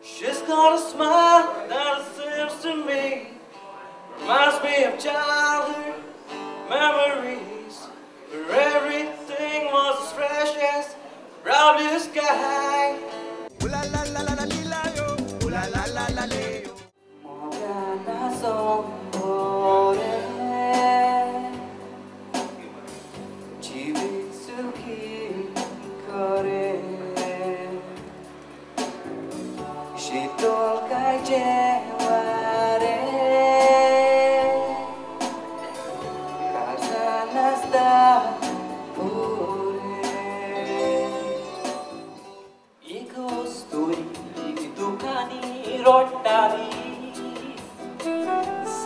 She's got a smile that it seems to me reminds me of childhood memories, where everything was as fresh as the brown blue sky. Ooh la la la la la la yo, ooh la la la la la yo.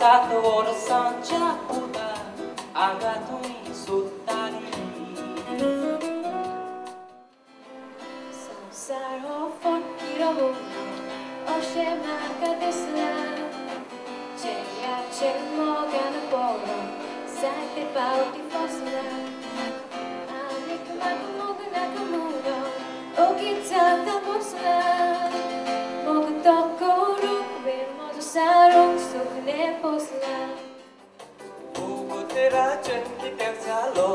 Satu orang puta agatui sultani. Samsar och folkirov och kemaka desna. Tjeja magen och bollen säkert baut i fosna. Annika magmogen akamudo och gitarta posna. Mogen tokkoruk ven modu sarung sukne posna. Buku tera chen ki tensa lo,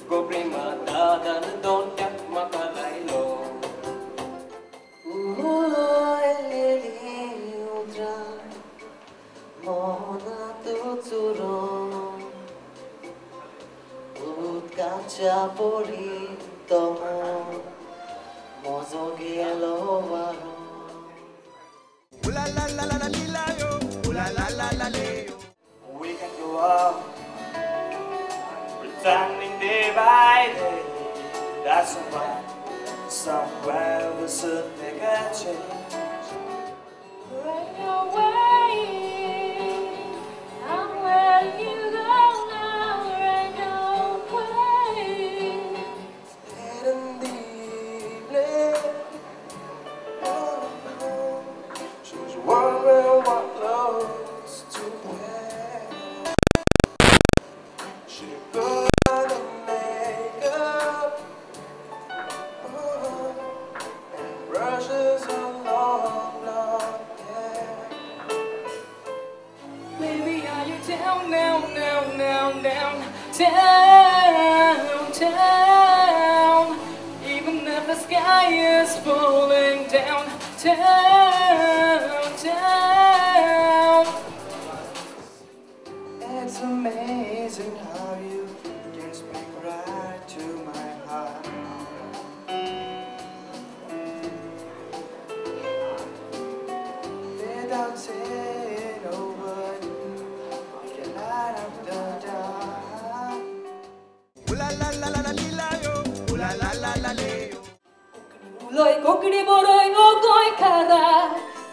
go prima dada na don yak makalai lo. Lili udra, mona tuturon, utkacha pori tomo, mozo gelo varo. Ooh la la la la la la yo, ooh la la la la la yo. We can go on, pretending day by day. That's why somewhere the sun make a change. Right away, I'm where you go now. Right away. Late in the evening, she's wondering what love's to wear. She put on the makeup and brushes her long, long hair. Baby, are you down, down, down, down, down, down, down? Even if the sky is falling down, down, down. It's amazing how you can speak right to my heart. Without saying a word, you can light up the dark. Ooh la la la la la la yo, ooh la la la la la yo. Loi kokri boroi ogoi kara,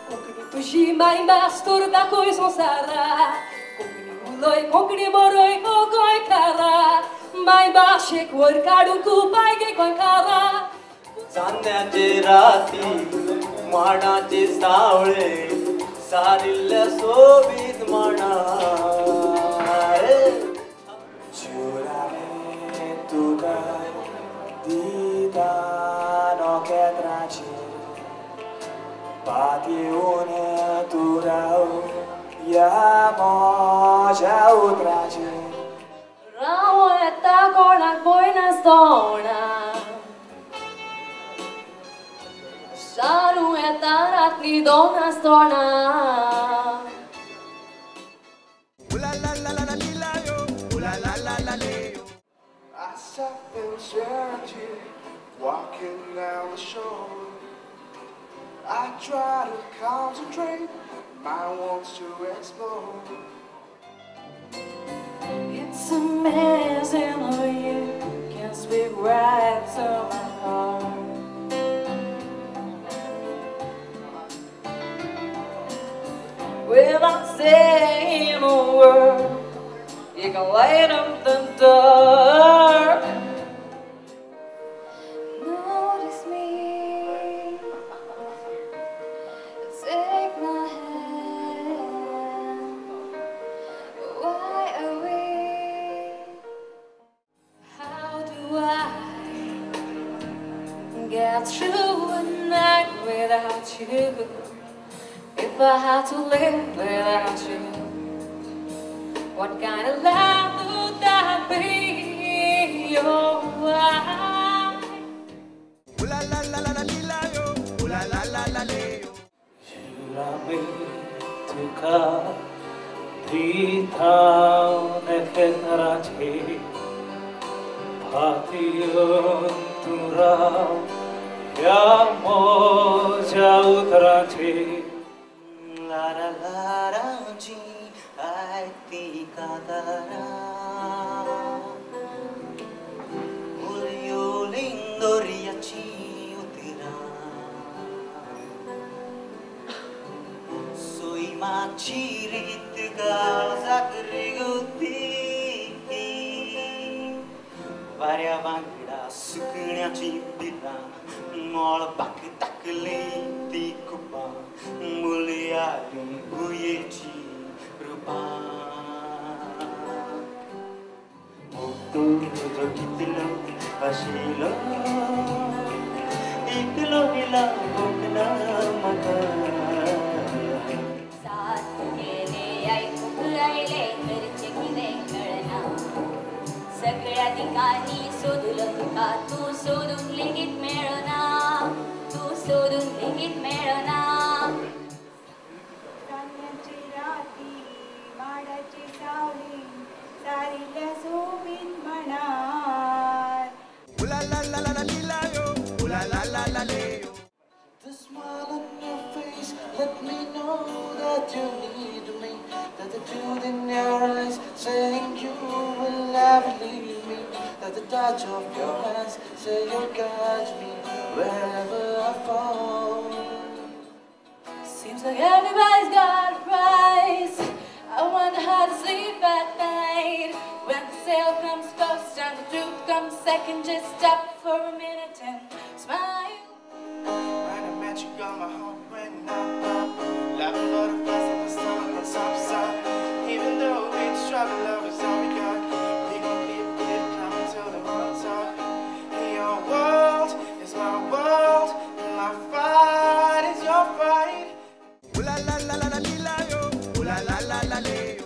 kokri tushi mai mastur da koi sonsara. Loi kokri boroi ogoi kara, mai bashe kwar kadu ku pai ge koi kara. चांदण्याचे राती माडाचे सावळे सारिल्ल्या सोबीत माडा चुरावे तुका दिता नोकेत्राचेर पातयेवन तू राव या माझ्या उतराचेर Rao eta konak boina stona. Saru eta ratni dona stona. Ooh la la la la la la yo, ooh la la la la la yo. I sat and stared at you, walking down the shore. I try to concentrate, mind wants to explore. It's amazing how you can speak right to my heart. Without saying a word, you can light up the dark. Notice me, take my hand. Why are we? How do I get through a night without you? you. If I had to live without you, what kind of life would that be? Oh, why? Ooh la la la la la la yo. Ooh la la la la la yo. Shurami tuka dita nekhenarache Patiyun turao ya moja utrache Lara lara ji aiti kadara Ulio lindoria ci utira Soi machirit galzakri guti Varya bangda sukण्याची दिला मळ बाक टाकले ती कुपा मुली आली गुयेची रूपा तुझं कितलं हशिलं इकलो हिला भोगला मका साथ गेले ऐकून राहिले घरचे किने कळना सगळ्या ठिकाणी शोधलं तुका तू शोधून लिखित मिळना तू शोधून लिखित मिळना राण्याची राती माडाची सावली सारील्या सोबीत म्हणार Ooh la la la la la la yo. Ooh la la la la la yo. The smile on your face let me know that you need me. That the truth in your eyes saying you will never leave me. That the touch of your hands say you'll catch me wherever I fall. Seems like everybody's got a price. I wonder how to sleep at night. When the sale comes first and the truth comes second, just stop for a minute and smile. When I met you, got my heart went up. Laughing butterflies in the sun on top side. Even though we struggle, love is all we got. We gon' keep climbing till the world's up. Your world is my world, and my fight is your fight. Ooh la la la la la la yo. Ooh la la la la la yo.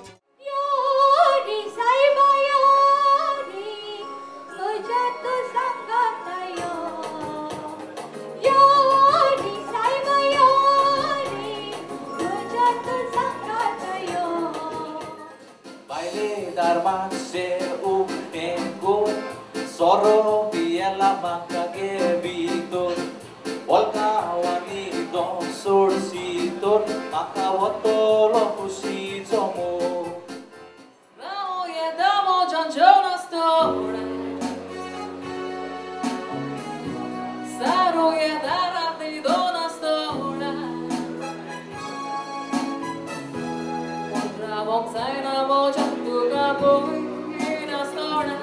Yori saiba yori, तुझ्यात सांगत यो. Yori saiba yori, तुझ्यात सांगत यो. Baile darmanse ugnengun Soro biela makage biton Walkawani don sursiton Makawatolo kusizomo Mało jedamo dziądziona stora. Saro jedara ty do nas stora. Potrawą zajna moja tuga bojna stora.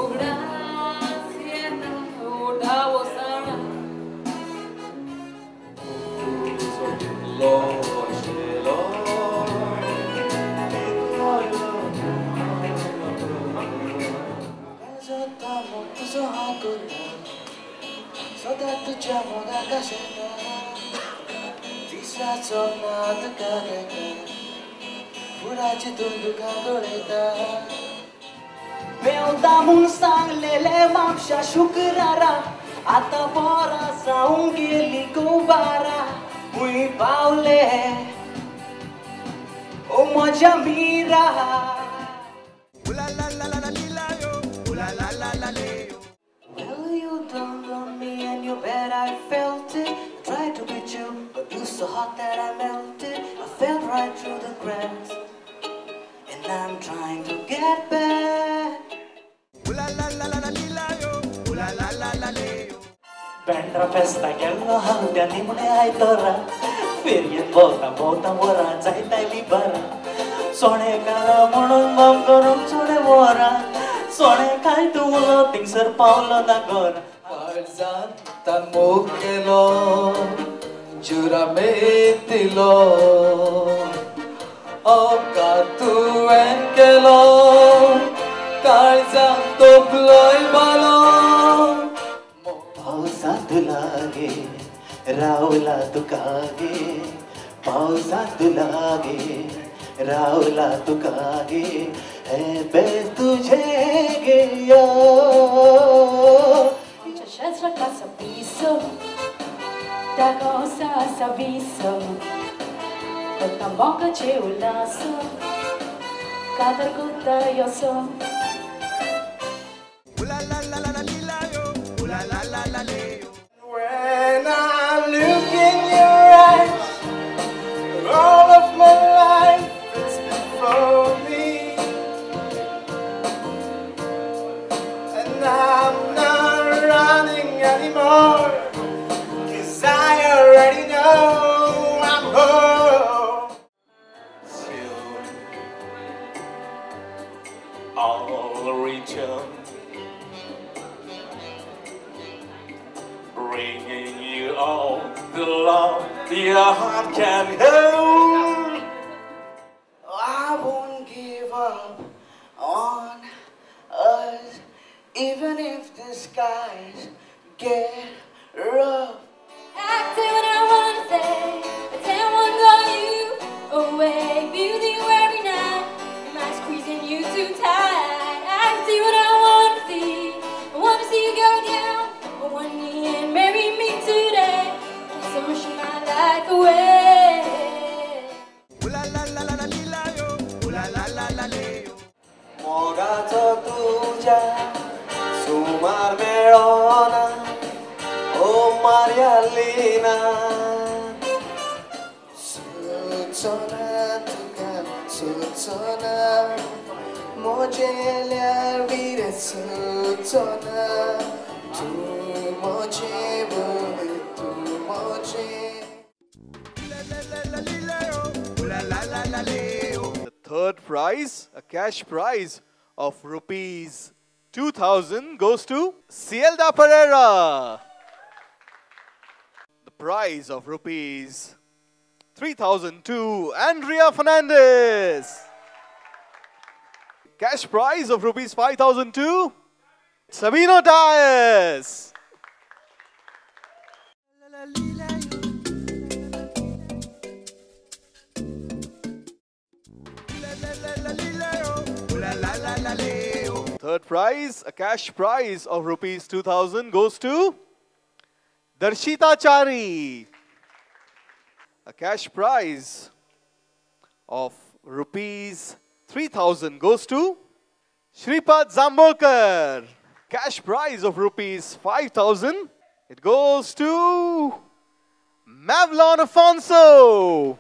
Ugras jedna udało sara. Lo shelo तुझं हाकुता सदा तुझ्या मनात असेना तिसरा चौनात कागदा फुलाची दुंदुका डोळेता बेवदा म्हणून सांगलेले मापशा शुक्रारा आता पोरा जाऊन गेली गोबारा मुई पावले ओ माझ्या Meera Ooh la la la la la la yo. Ooh la la la la la yo. Well, you dawned on me and you bet I felt it. I tried to beat you, but you so hot that I melted. I fell right through the cracks, and I'm trying to get back. Ooh la la la la la la yo. Ooh la la la la la yo. Bandra festa gello haldia nimune aitora Ferien volta mora zaita libara Sone kara म्हणून मम करून सोडे मोरा सोने काय तुला तिंगसर पावलं ना गोरा Tan mukelo jurametilo oka tu enkelo kaisa toploi balo पावसात लागे रावला तुकागे पावसात लागे रावला तुकागे हे बेस तुझे गया C'è la casa piso da cosa sabiso Tanta boca c'è un lasso cada gutta io so When I look in your eyes, all of my life is before me, and I'm not running anymore, 'cause I already know I'm home. Soon I'll return, bringing you all the love your heart can hold. I won't give up on us, even if the skies get rough. I say what I wanna say but then I wanna draw you away feel you every night am I squeezing you too tight I see what I wanna see I wanna see you go down on one knee and marry me today so rushing my life away मोगाचो तुझ्या सुमार मेळोना ओ मार्या लिना सुचोना तुका सुचोना मोजेल्या वीर सुचोना तू मोजे बोल तू मोजे The third prize, a cash prize of rupees 2,000 goes to Cielda Pereira. The prize of rupees 3,000 to Andrea Fernandez. Cash prize of rupees 5,000 to Sabino Dias. Third prize, a cash prize of rupees 2,000 goes to Darshita Chari. A cash prize of rupees 3,000 goes to Shripad Zambolkar. Cash prize of rupees 5,000. It goes to Mavlon Afonso.